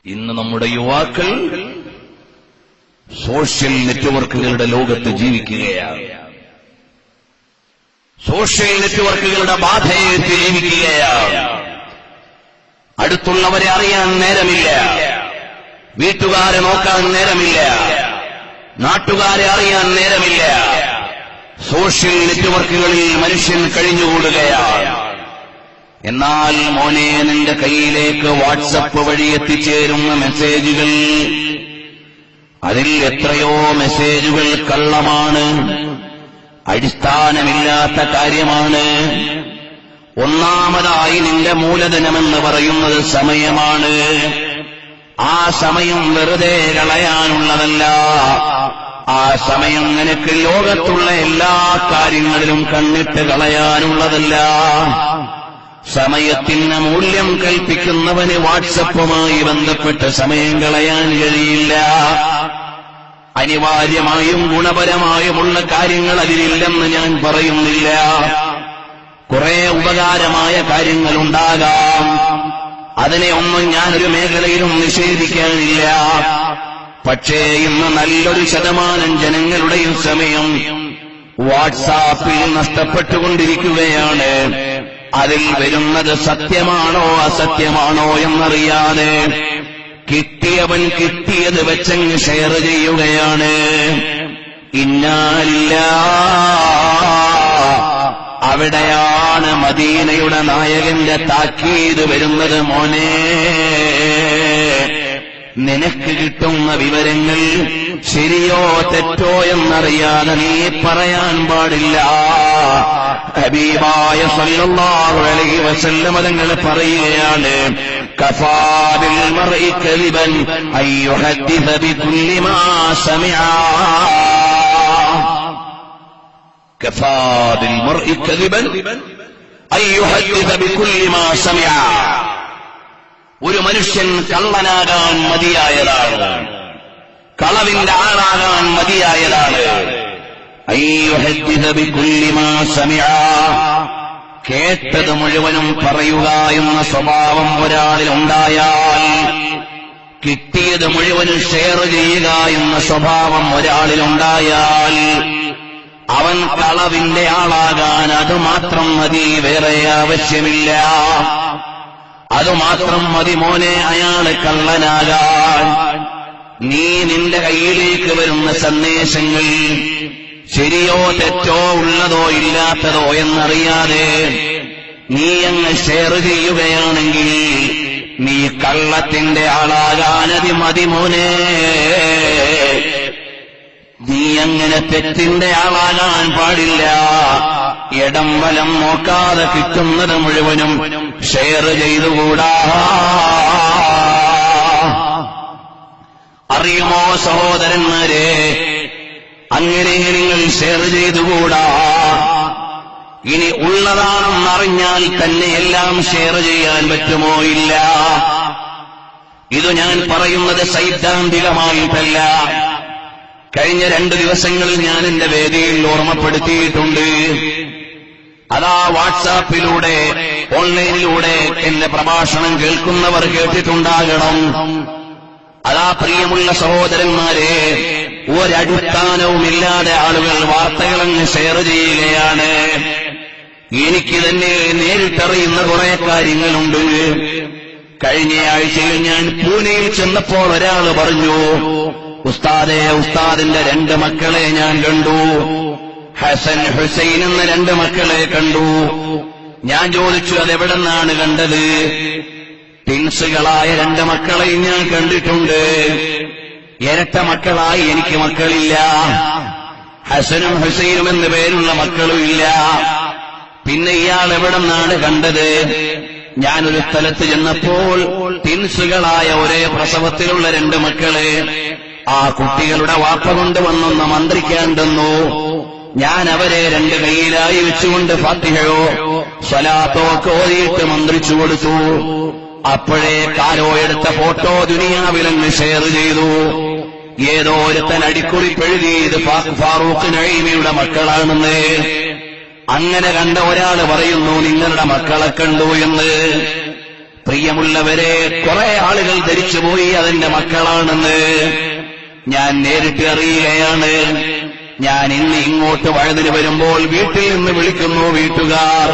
ഇന്ന് നമ്മുടെ യുവാക്കൾ സോഷ്യൽ നെറ്റ്വർക്കുകളുടെ ലോകത്ത് ജീവിക്കുകയാണ്. സോഷ്യൽ നെറ്റ്വർക്കുകളുടെ ബാധയേറ്റ് ജീവിക്കുകയാണ്. അടുത്തുള്ളവരെ അറിയാൻ നേരമില്ല, വീട്ടുകാരെ നോക്കാൻ നേരമില്ല, നാട്ടുകാരെ അറിയാൻ നേരമില്ല. സോഷ്യൽ നെറ്റ്വർക്കുകളിൽ മനുഷ്യൻ കഴിഞ്ഞുകൂടുകയാണ്. എന്നാൽ മോനെ, നിന്റെ കയ്യിലേക്ക് വാട്സപ്പ് വഴി എത്തിച്ചേരുന്ന മെസ്സേജുകൾ, അതിൽ എത്രയോ മെസ്സേജുകൾ കള്ളമാണ്, അടിസ്ഥാനമില്ലാത്ത കാര്യമാണ്. ഒന്നാമതായി നിന്റെ മൂലധനമെന്ന് പറയുന്നത് സമയമാണ്. ആ സമയം വെറുതെ കളയാനുള്ളതല്ല. ആ സമയം നിനക്ക് ലോകത്തുള്ള എല്ലാ കാര്യങ്ങളിലും കണ്ണിട്ട് കളയാനുള്ളതല്ല. സമയത്തിന് മൂല്യം കൽപ്പിക്കുന്നവന് വാട്സപ്പുമായി ബന്ധപ്പെട്ട് സമയം കളയാൻ കഴിയില്ല. അനിവാര്യമായും ഗുണപരമായുമുള്ള കാര്യങ്ങൾ അതിലില്ലെന്ന് ഞാൻ പറയുന്നില്ല. കുറെ ഉപകാരമായ കാര്യങ്ങളുണ്ടാകാം, അതിനെ ഒന്നും ഞാനൊരു മേഖലയിലും നിഷേധിക്കാനില്ല. പക്ഷേ ഇന്ന് നല്ലൊരു ശതമാനം ജനങ്ങളുടെയും സമയം വാട്സാപ്പിൽ നഷ്ടപ്പെട്ടുകൊണ്ടിരിക്കുകയാണ്. അതിൽ വരുന്നത് സത്യമാണോ അസത്യമാണോ എന്നറിയാതെ കിട്ടിയവൻ കിട്ടിയത് വെച്ചങ്ങ് ഷെയർ ചെയ്യുകയാണ്. അവിടെയാണ് മദീനയുടെ നായകന്റെ താക്കീത് വരുന്നത്. മോനെ, നിനക്ക് കിട്ടുന്ന വിവരങ്ങൾ ശരിയോ തെറ്റോ എന്നറിയാതെ നീ പറയാൻ പാടില്ല. ഹബീബായ സല്ലല്ലാഹു അലൈഹി വസല്ലം തങ്ങൾ പറയുകയാണ്, കഫാ ബിൽ മർഇ കദിബൻ അയ്യുഹദ്ദിസ ബികുല്ലി മാ സമിഅ. കഫാ ബിൽ മർഇ കദിബൻ അയ്യുഹദ്ദിസ ബികുല്ലി മാ സമിഅ. ഒരു മനുഷ്യൻ കള്ളനാകാൻ മതിയായതാണ്, കളവിന്റെ ആളാകാൻ മതിയായതാണ്. അയ്യുഹദ്ദിസ ബികുല്ലി മാ സമിഅ. കേട്ടത് മുഴുവനും പറയുക എന്ന സ്വഭാവം ഒരാളിൽ ഉണ്ടായാൽ, കിട്ടിയത് മുഴുവനും ഷെയർ ചെയ്യുക എന്ന സ്വഭാവം ഒരാളിലുണ്ടായാൽ, അവൻ കളവിന്റെ ആളാകാൻ അതുമാത്രം മതി, വേറെ ആവശ്യമില്ല. അതുമാത്രം മതി മോനെ അയാള് കള്ളനാകാൻ. നീ നിന്റെ കയ്യിലേക്ക് വരുന്ന സന്ദേശങ്ങൾ ശരിയോ തെറ്റോ ഉള്ളതോ ഇല്ലാത്തതോ എന്നറിയാതെ നീ അങ്ങ് ഷെയർ ചെയ്യുകയാണെങ്കിൽ നീ കള്ളത്തിന്റെ ആളാകാനതി മതി മോനെ. നീ അങ്ങനെ തെറ്റിന്റെ ആളാകാൻ പാടില്ല. ഇടം വലം നോക്കാതെ കിട്ടുന്നത് മുഴുവനും ഷെയർ ചെയ്തുകൂടാ. അറിയുമോ സഹോദരന്മാരെ, അങ്ങനെ നിങ്ങൾ ഷെയർ ചെയ്തുകൂടാ. ഇനി ഉള്ളതാണെന്നറിഞ്ഞാൽ തന്നെ എല്ലാം ഷെയർ ചെയ്യാൻ പറ്റുമോ? ഇല്ല. ഇത് ഞാൻ പറയുന്നത് സൈദ്ധാന്തികമായിട്ടല്ല. കഴിഞ്ഞ 2 ദിവസങ്ങളിൽ ഞാൻ എന്റെ വേദിയിൽ ഓർമ്മപ്പെടുത്തിയിട്ടുണ്ട്. അതാ വാട്സാപ്പിലൂടെ ഓൺലൈനിലൂടെ എന്റെ പ്രഭാഷണം കേൾക്കുന്നവർ കേട്ടിട്ടുണ്ടാകണം. അതാ പ്രിയമുള്ള സഹോദരന്മാരെ, ഒരടിസ്ഥാനവുമില്ലാതെ ആളുകൾ വാർത്തകളങ്ങ് ഷെയർ ചെയ്യുകയാണ്. എനിക്ക് തന്നെ നേരിട്ടറിയുന്ന കുറെ കാര്യങ്ങളുണ്ട്. കഴിഞ്ഞ ആഴ്ചയിൽ ഞാൻ പൂനെയിൽ ചെന്നപ്പോൾ ഒരാൾ പറഞ്ഞു, ഉസ്താദേ, ഉസ്താദിന്റെ 2 മക്കളെ ഞാൻ കണ്ടു. ഹസൻ ഹുസൈൻ എന്ന 2 മക്കളെ കണ്ടു. ഞാൻ ചോദിച്ചു, അതെവിടെന്നാണ് കണ്ടത്? ടിൻസുകളായ 2 മക്കളെയും ഞാൻ കണ്ടിട്ടുണ്ട്. ഇരട്ട മക്കളായി എനിക്ക് മക്കളില്ല. ഹസനും ഹുസൈനും എന്ന് പേരുള്ള മക്കളും ഇല്ല. പിന്നെ ഇയാൾ എവിടെന്നാണ് കണ്ടത്? ഞാനൊരു സ്ഥലത്ത് ചെന്നപ്പോൾ ടിൻസുകളായ ഒരേ പ്രസവത്തിലുള്ള 2 മക്കളെ ആ കുട്ടികളുടെ വാപ്പ കൊണ്ടുവന്നൊന്ന് മന്ത്രിക്കാൻ തന്നു. ഞാൻ അവരെ 2 കൈയിലായി വെച്ചുകൊണ്ട് ഫാത്തിഹയോ സ്വലാത്തോ ഒക്കെ ഓതിയിട്ട് മന്ത്രിച്ചു കൊടുത്തു. അപ്പോഴേ കാരോ എടുത്ത ഫോട്ടോ ദുനിയാവിലങ്ങ് ഷെയർ ചെയ്തു. ഏതോ ഒരുത്തൻ അടിക്കുറിപ്പെഴുതി ഇത് ഫാറൂഖ് നഈമിയുടെ മക്കളാണെന്ന്. അങ്ങനെ കണ്ട ഒരാൾ പറയുന്നു, നിങ്ങളുടെ മക്കളെ കണ്ടു എന്ന്. പ്രിയമുള്ളവരെ, കുറെ ആളുകൾ ധരിച്ചുപോയി അതിന്റെ മക്കളാണെന്ന്. ഞാൻ നേരിട്ട് അറിയുകയാണ്. ഞാൻ ഇന്ന് ഇങ്ങോട്ട് വഴുതിന് വരുമ്പോൾ വീട്ടിൽ നിന്ന് വിളിക്കുന്നു വീട്ടുകാർ,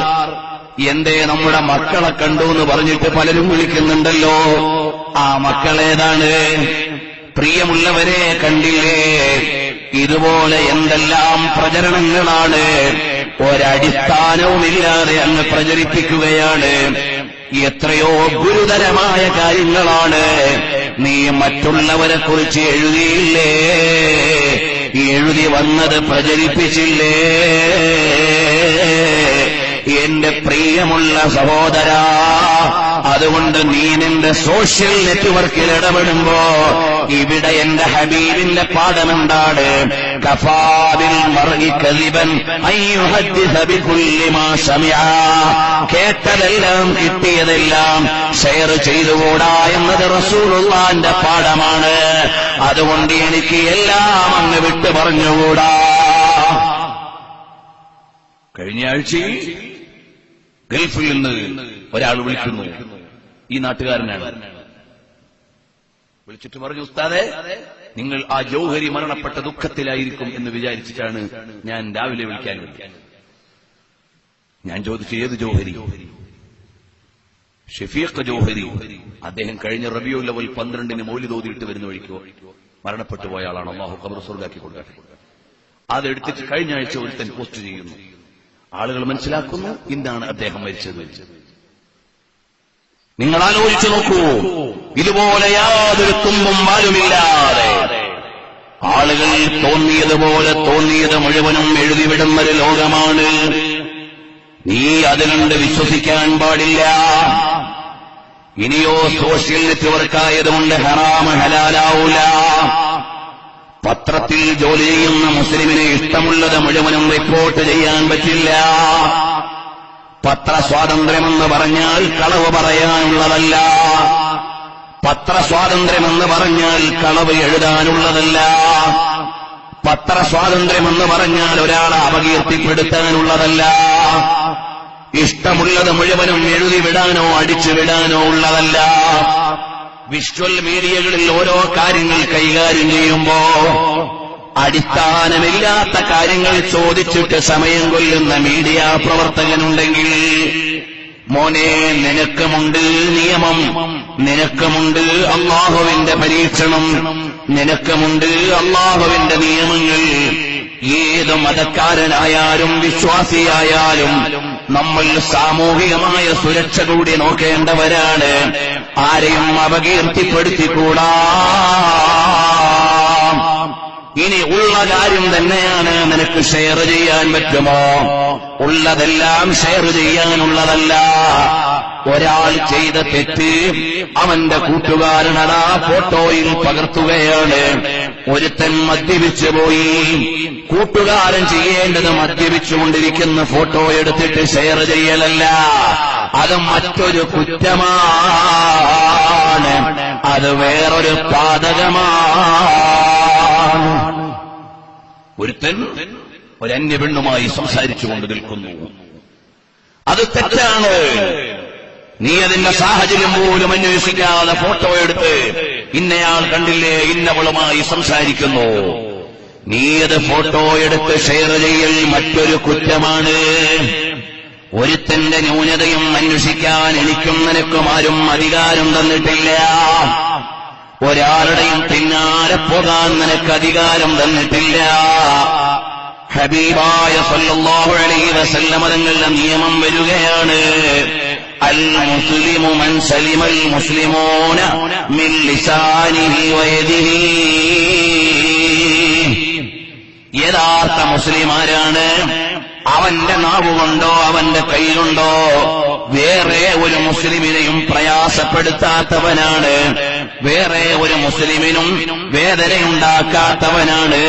എന്തേ നമ്മുടെ മക്കളെ കണ്ടു എന്ന് പറഞ്ഞിട്ട് പലരും വിളിക്കുന്നുണ്ടല്ലോ. ആ മക്കളേതാണ്? പ്രിയമുള്ളവരെ, കണ്ടില്ലേ? ഇതുപോലെ എന്തെല്ലാം പ്രചരണങ്ങളാണ് ഒരടിസ്ഥാനവുമില്ലാതെ അങ്ങ് പ്രചരിപ്പിക്കുകയാണ്. എത്രയോ ഗുരുതരമായ കാര്യങ്ങളാണ് നീ മറ്റുള്ളവരെ കുറിച്ച് എഴുതിയില്ലേ, എഴുതി വന്നത് പ്രചരിപ്പിച്ചില്ലേ? എന്റെ പ്രിയമുള്ള സഹോദരാ, അതുകൊണ്ട് നീ നിന്റെ സോഷ്യൽ നെറ്റ്വർക്കിൽ ഇടപെടുമ്പോ ഇവിടെ എന്റെ ഹബീബിന്റെ പാഠമെന്താണ്? കഫാബിൽ മർഇ കദിബൻ അൻ യുഹദ്ദിസ ബികുല്ലി മാ സമിഅ. കേട്ടതെല്ലാം കിട്ടിയതെല്ലാം ഷെയർ ചെയ്തുകൂടാ എന്നത് റസൂലുള്ളാഹിന്റെ പാഠമാണ്. അതുകൊണ്ട് എനിക്ക് എല്ലാം അങ്ങ് വിട്ടു പറഞ്ഞുകൂടാ. കഴിഞ്ഞ ആഴ്ചയിൽ ഗൾഫിൽ നിന്ന് ഒരാൾ വിളിക്കുന്നു. ഈ നാട്ടുകാരനാണ്. വിളിച്ചിട്ട് പറഞ്ഞു, ഉസ്താദേ, നിങ്ങൾ ആ ജൗഹരി മരണപ്പെട്ട ദുഃഖത്തിലായിരിക്കും എന്ന് വിചാരിച്ചിട്ടാണ് ഞാൻ രാവിലെ വിളിക്കാൻ വിളിക്കാൻ. ഞാൻ ചോദിച്ചു, ഏത് ജൗഹരി? ഷഫീഖ് ജൗഹരി. അദ്ദേഹം കഴിഞ്ഞ റബീഉൽ അവ്വൽ 12 മൗലിദ് ഓതിയിട്ട് വരുന്ന വഴിക്കോ മരണപ്പെട്ടു പോയ ആളാണ്. അല്ലാഹു ഖബർ സ്വർഗ്ഗാക്കി കൊടുക്കട്ടെ. അതെടുത്തിട്ട് കഴിഞ്ഞ ആഴ്ച ഒരുത്തൻ പോസ്റ്റ് ചെയ്യുന്നു. ആളുകൾ മനസ്സിലാക്കുന്നു ഇന്നാണ് അദ്ദേഹം മരിച്ചത്. നിങ്ങൾ ആലോചിച്ചു നോക്കൂ, ഇതുപോലെ യാതൊരു തുമ്പും വാലുമില്ലാതെ ആളുകൾ തോന്നിയതുപോലെ തോന്നിയത് മുഴുവനും എഴുതിവിടുന്നൊരു ലോകമാണ്. നീ അതിലുണ്ട് വിശ്വസിക്കാൻ പാടില്ല. ഇനിയോ സോഷ്യൽ നെറ്റ്വർക്കായതുകൊണ്ട് ഹറാമ് ഹലാലാവൂല. പത്രത്തിൽ ജോലി ചെയ്യുന്ന മുസ്ലിമിന് ഇഷ്ടമുള്ളത് മുഴുവനും റിപ്പോർട്ട് ചെയ്യാൻ പറ്റില്ല. പത്രസ്വാതന്ത്ര്യമെന്ന് പറഞ്ഞാൽ കളവ് പറയാനുള്ളതല്ല. പത്രസ്വാതന്ത്ര്യമെന്ന് പറഞ്ഞാൽ കളവ് എഴുതാനുള്ളതല്ല. പത്രസ്വാതന്ത്ര്യമെന്ന് പറഞ്ഞാൽ ഒരാളെ അപകീർത്തിപ്പെടുത്താനുള്ളതല്ല. ഇഷ്ടമുള്ളത് മുഴുവനും എഴുതിവിടാനോ അടിച്ചുവിടാനോ ഉള്ളതല്ല. വിഷ്വൽ മീഡിയകളിൽ ഓരോ കാര്യങ്ങൾ കൈകാര്യം ചെയ്യുമ്പോ അടിസ്ഥാനമില്ലാത്ത കാര്യങ്ങൾ ചോദിച്ചിട്ട് സമയം കൊല്ലുന്ന മീഡിയ പ്രവർത്തകനുണ്ടെങ്കിൽ, മോനെ, നിനക്കുമുണ്ട് നിയമം, നിനക്കുമുണ്ട് അല്ലാഹുവിന്റെ പരീക്ഷണം, നിനക്കുമുണ്ട് അല്ലാഹുവിന്റെ നിയമങ്ങൾ. ഏത് മതക്കാരനായാലും വിശ്വാസിയായാലും നമ്മൾ സാമൂഹികമായ സുരക്ഷ കൂടി നോക്കേണ്ടവരാണ്. ആരെയും അപകീർത്തിപ്പെടുത്തിക്കൂടാ. ഇനി ഉള്ള കാര്യം തന്നെയാണ് നിനക്ക് ഷെയർ ചെയ്യാൻ പറ്റുമോ? ഉള്ളതെല്ലാം ഷെയർ ചെയ്യാനുള്ളതല്ല. ഒരാൾ ചെയ്ത തെറ്റ് അവന്റെ കൂട്ടുകാരനടാ ഫോട്ടോയിൽ പകർത്തുകയാണ്. ഒരുത്തൻ മദ്യപിച്ചു പോയി. കൂട്ടുകാരൻ ചെയ്യേണ്ടത് മദ്യപിച്ചുകൊണ്ടിരിക്കുന്ന ഫോട്ടോ എടുത്തിട്ട് ഷെയർ ചെയ്യലല്ല, അത് മറ്റൊരു കുറ്റമാണ്, അത് വേറൊരു പാതകമാണ്. ഒരുത്തൻ ഒരന്യ പെണ്ണുമായി സംസാരിച്ചുകൊണ്ട് നിൽക്കുന്നു, അത് തെറ്റാണ്. നീ അതിന്റെ സാഹചര്യം പോലും അന്വേഷിക്കാതെ ഫോട്ടോ എടുത്ത് ഇന്നയാൾ കണ്ടില്ലേ ഇന്നവളുമായി സംസാരിക്കുന്നു, നീ അത് ഫോട്ടോ എടുത്ത് ഷെയർ ചെയ്യൽ മറ്റൊരു കുറ്റമാണ്. ഒരുത്തന്റെ ന്യൂനതയും അന്വേഷിക്കാൻ എനിക്കും നിനക്കും ആരും അധികാരം തന്നിട്ടില്ല. ഒരാളുടെയും പിന്നാലെ പോകാൻ നിനക്ക് അധികാരം തന്നിട്ടില്ല. ഹബീബായ സല്ലല്ലാഹു അലൈഹി വസല്ലം തങ്ങളുടെ നിയമം വരികയാണ്, അൽ മുസ്ലിമു മൻ സലിമൽ മുസ്ലിമൂന മിൻ ലിസാനിഹി വയദിഹി. യഥാർത്ഥ മുസ്ലിമാരാണ് അവന്റെ നാവുകൊണ്ടോ അവന്റെ കൈകൊണ്ടോ വേറെ ഒരു മുസ്ലിമിനെയും പ്രയാസപ്പെടുത്താത്തവനാണ്, വേറെ ഒരു മുസ്ലിമിനും വേദനയുണ്ടാക്കാത്തവനാണ്.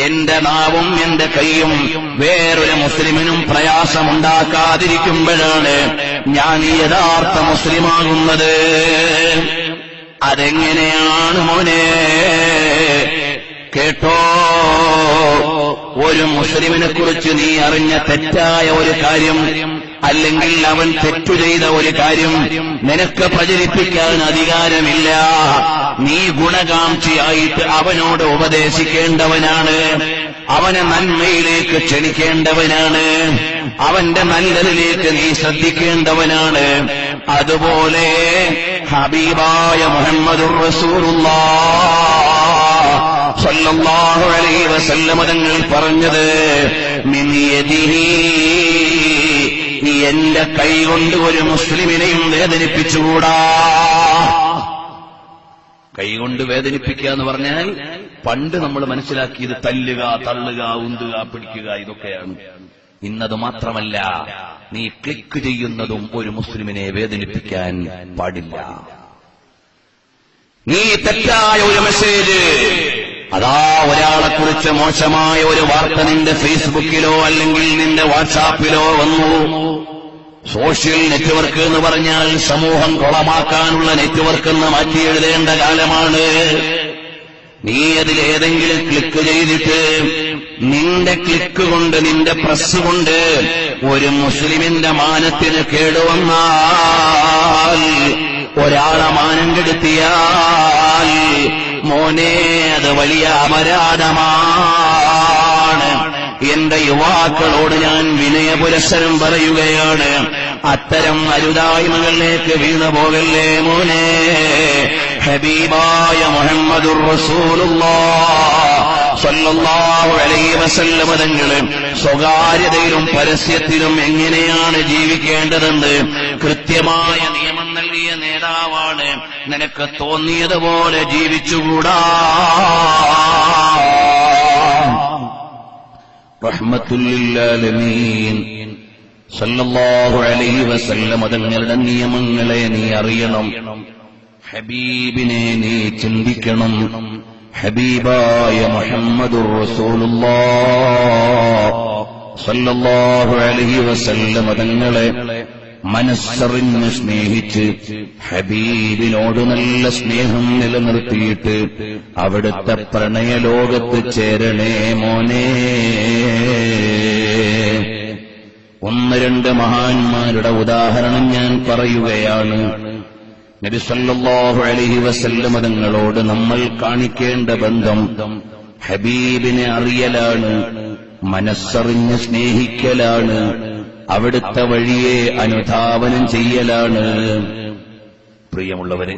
എന്റെ നാവും എന്റെ കൈയും വേറൊരു മുസ്ലിമിനും പ്രയാസമുണ്ടാക്കാതിരിക്കുമ്പോഴാണ് ഞാൻ യഥാർത്ഥ മുസ്ലിമാകുന്നത്. അതെങ്ങനെയാണ് മോനെ? കേട്ടോ, ഒരു മുസ്ലിമിനെ കുറിച്ച് നീ അറിഞ്ഞ തെറ്റായ ഒരു കാര്യം അല്ലെങ്കിൽ അവൻ തെറ്റു ചെയ്ത ഒരു കാര്യം നിനക്ക് പ്രചരിപ്പിക്കാൻ അധികാരമില്ല. നീ ഗുണകാംക്ഷിയായിട്ട് അവനോട് ഉപദേശിക്കേണ്ടവനാണ്, അവനെ നന്മയിലേക്ക് ക്ഷണിക്കേണ്ടവനാണ്, അവന്റെ നല്ലതിലേക്ക് നീ ശ്രദ്ധിക്കേണ്ടവനാണ്. അതുപോലെ ഹബീബായ മുഹമ്മദുർ റസൂലുള്ളാഹ് സ്വല്ലല്ലാഹു അലൈഹി വസല്ലം തങ്ങൾ പറഞ്ഞത്, മിൻ യദിഹി, എന്റെ കൈകൊണ്ട് ഒരു മുസ്ലിമിനെയും വേദനിപ്പിച്ചുകൂടാ. കൈകൊണ്ട് വേദനിപ്പിക്കുക എന്ന് പറഞ്ഞാൽ പണ്ട് നമ്മൾ മനസ്സിലാക്കിയത് തല്ലുക, തള്ളുക, ഉന്തുക, പിടിക്കുക ഇതൊക്കെയാണ്. ഇന്നത് മാത്രമല്ല, നീ ക്ലിക്ക് ചെയ്യുന്നതും ഒരു മുസ്ലിമിനെ വേദനിപ്പിക്കാൻ പാടില്ല. നീ തെറ്റായ ഒരു മെസ്സേജ്, അതാ ഒരാളെക്കുറിച്ച് മോശമായ ഒരു വാർത്ത നിന്റെ ഫേസ്ബുക്കിലോ അല്ലെങ്കിൽ നിന്റെ വാട്സാപ്പിലോ വന്നു. സോഷ്യൽ നെറ്റ്വർക്ക് എന്ന് പറഞ്ഞാൽ സമൂഹം കൊളമാക്കാനുള്ള നെറ്റ്വർക്ക് എന്ന് മാറ്റി എഴുതേണ്ട കാലമാണ്. നീ അതിലേതെങ്കിലും ക്ലിക്ക് ചെയ്തിട്ട് നിന്റെ ക്ലിക്ക് കൊണ്ട്, നിന്റെ പ്രസ് കൊണ്ട് ഒരു മുസ്ലിമിന്റെ മാനത്തിന് കേടുവന്നാൽ, ഒരാളെ മാനം കെടുത്തിയാൽ മോനെ അത് വലിയ അപരാധമാണ്. എന്റെ യുവാക്കളോട് ഞാൻ വിനയപുരസ്സരം പറയുകയാണ്, അത്തരം അരുതായ്മകളിലേക്ക് വീണു പോകല്ലേ മോനെ. ഹബീബായ മുഹമ്മദുർ റസൂലുള്ളാഹ് സ്വല്ലല്ലാഹു അലൈഹി വസല്ലം തങ്ങൾ സ്വകാര്യതയിലും പരസ്യത്തിലും എങ്ങനെയാണ് ജീവിക്കേണ്ടതെന്ന് കൃത്യമായ നിയമം നൽകിയ നേതാവാണ്. നിനക്ക് തോന്നിയതുപോലെ ജീവിച്ചുകൂടാ. റഹ്മത്തുൽ ലിൽ ആലമീൻ സല്ലല്ലാഹു അലൈഹി വസല്ലം തങ്ങളുടെ നിയമങ്ങളെ നീ അറിയണം, ഹബീബിനെ നീ ചിന്തിക്കണം. ഹബീബായ മുഹമ്മദുർ റസൂലുള്ളാഹ് സല്ലല്ലാഹു അലൈഹി വസല്ലം തങ്ങളെ മനസ്സറിഞ്ഞ് സ്നേഹിച്ച് ഹബീബിനോട് നല്ല സ്നേഹം നിലനിർത്തിയിട്ട് അവിടുത്തെ പ്രണയലോകത്ത് ചേരണേ മോനെ. ഒന്ന് രണ്ട് മഹാന്മാരുടെ ഉദാഹരണം ഞാൻ പറയുകയാണ്. നബി സല്ലല്ലാഹു അലൈഹി വസല്ലം തങ്ങളോട് നമ്മൾ കാണിക്കേണ്ട ബന്ധം ഹബീബിനെ അറിയലാണ്, മനസ്സറിഞ്ഞ് സ്നേഹിക്കലാണ്, അവിടുത്തെ വഴിയെ അനുധാവനം ചെയ്യലാണ്. പ്രിയമുള്ളവരെ,